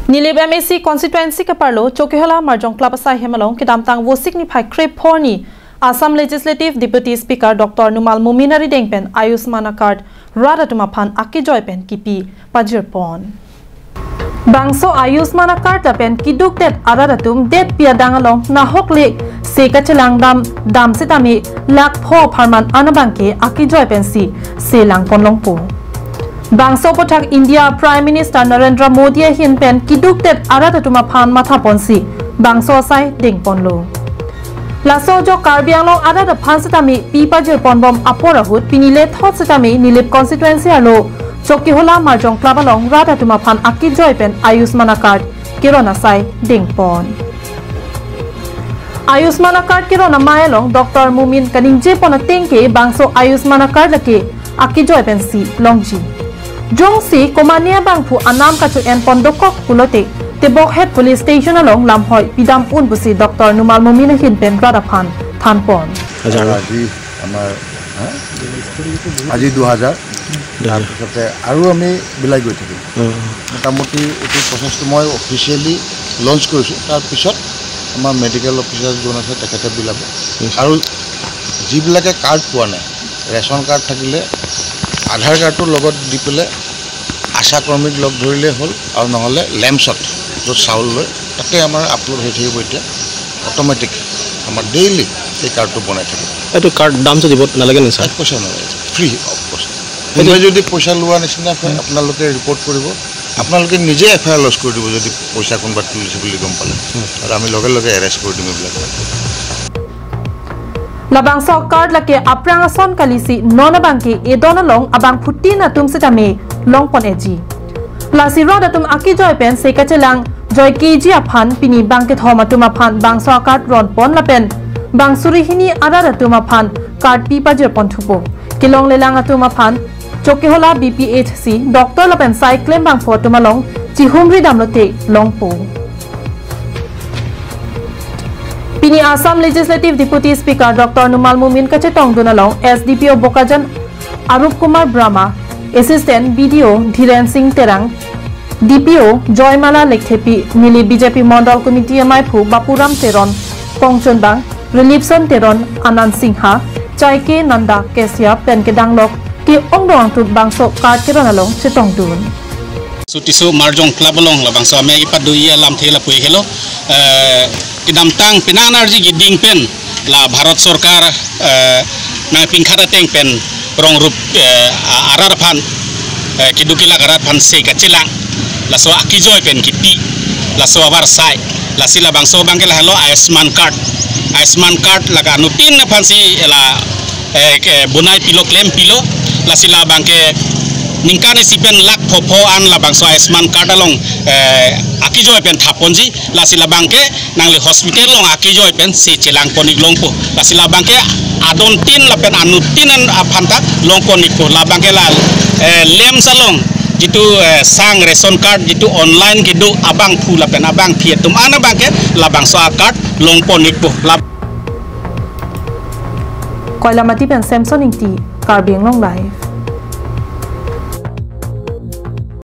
Nilib MAC constituency ke parlo Chokiola Marjong Club Asai Hemalong Kidamtang wo signify Krip Porni Assam Legislative Deputy Speaker Dr. Numal Muminari Dengpen Ayushman Card Rada Tumaphan Aki Joypen Kipi Pajirpon Bangso Ayushman Card Tapen Kiduk Det Aradatum Det Piadangalong Nahok Lake Sekachelang Dam Sitami Lak Po Parman Anabangke Aki Joypen Si Selang Ponlongpo Bangso Potak India Prime Minister Narendra Modi Hinpen Kiduk Det Aradatuma Phan Mathaponsi Bangso Sai Dengponlo Laso Jo Karbianglong Arada Phansitami Pipajir Ponbom Aporahut Pinile Thotsitami Nilip constituency alo Chokiola Marjong Klabalong Radatuma Phan Aki Joypen Ayushman Card Kirona Sai Dengpon Ayushman Card Kirona Mayalong Dr. Mumin Kaningje Ponatengke Bangso Ayushman Card Lake Aki Joypen Si Longji Jongsi Komania Bangpu Anam Kachu en Pondokok Pulote Tebok Head Police Station along Lamhoi Pidam Unbusi Dr. Numal Mumin Hinpen Radaphan Thanpon আজি 2000 তাৰপিছতে আৰু আমি বিলাই গৈ থাকিম মোটামুটি এইটো প্ৰচেছটো মই অফিচিয়েলি লঞ্চ কৰিছোঁ তাৰপিছত আমাৰ মেডিকেল অফিচাৰ যোন আছে তেখেতে বিলাব আৰু যিবিলাকে কাৰ্ড পোৱা নাই ৰেচন কাৰ্ড থাকিলে আধাৰ কাৰ্ডৰ লগত দি পেলে আশা কৰ্মীক লগ ধৰিলে হ'ল আৰু নহলে লেম্পছত য'ত চাউল লৈ তাতে আমাৰ আপলোড হৈ থাকিব এতিয়া অটোমেটিক আমাৰ ডেইলি এই কাৰ্ডটো বনাই থাকিব এইটো কাৰ্ড দামটো দিব নালাগে নে স্যাৰ পইচা নালাগে ফ্ৰী অফ কষ্ট কোনোবাই যদি পইচা লোৱা নিচিনা হয় আপোনালোকে ৰিপৰ্ট কৰিব আপোনালোকে নিজে এফআইআৰ লজ কৰি দিব যদি পইচা কোনোবা তুলিছে বুলি গম পালে আৰু আমি লগে লগে এৰেষ্ট কৰি দিম এইবিলাক Labang so card lake aprang ason kalisi nona bangki edona long abang puti na tum setame long pon eji lasi roda tum aki joy pen sekachelang joy keji aphan pini bangke thoma tum aphan bang so card ron pon lapen bang suri hini arara tum aphan card pi pajir pon thupo kilong lelang atum aphan Chokiola BPHC doctor lapen cyclem bang pho tum along chihumri damlote long po Pini Assam Legislative Deputy Speaker Dr. Numal Mumin Kachetong Dunalong SDPO Bokajan Arup Kumar Brahma Assistant BDO Dhiren Singh Terang DPO Joymala Lekthepi Nili BJP Mandal Committee Maipu Bapuram Teron Pongchonbang Relipson Teron Anand Singha Chaike Nanda Kesia Penkedanglok Ki Ongdong Tut Bangso Card Keronalong Chetong Dun Sutiso Marjong Klabalong la bangso ame ipat duia lam thela pui hello kidamtang pinanarji giding pen la Bharat Sarkar na pingkhara teng pen rong rup arar phan kidukila garat phan se kachilang la so akijoy pen kipi la so abar sai la sila bangso bangkel hello Ayushman card la ka nutin na phan si la bunai pilo claim pilo la sila bangke ningkani sipen lak popo an la bangso Ayushman card along aki joy pen thaponji la sila bangke nangli hospital long aki joy pen si chelang ponik longpo la sila bangke adon tin la pen anutin an aphanta longpo nikpo la bangke la lem salong jitu sang ration card jitu online gidu abang phu la pen abang phietum ana bangke la bangso card longpo nikpo la Koilamati pen Samson ingti Karbiang long live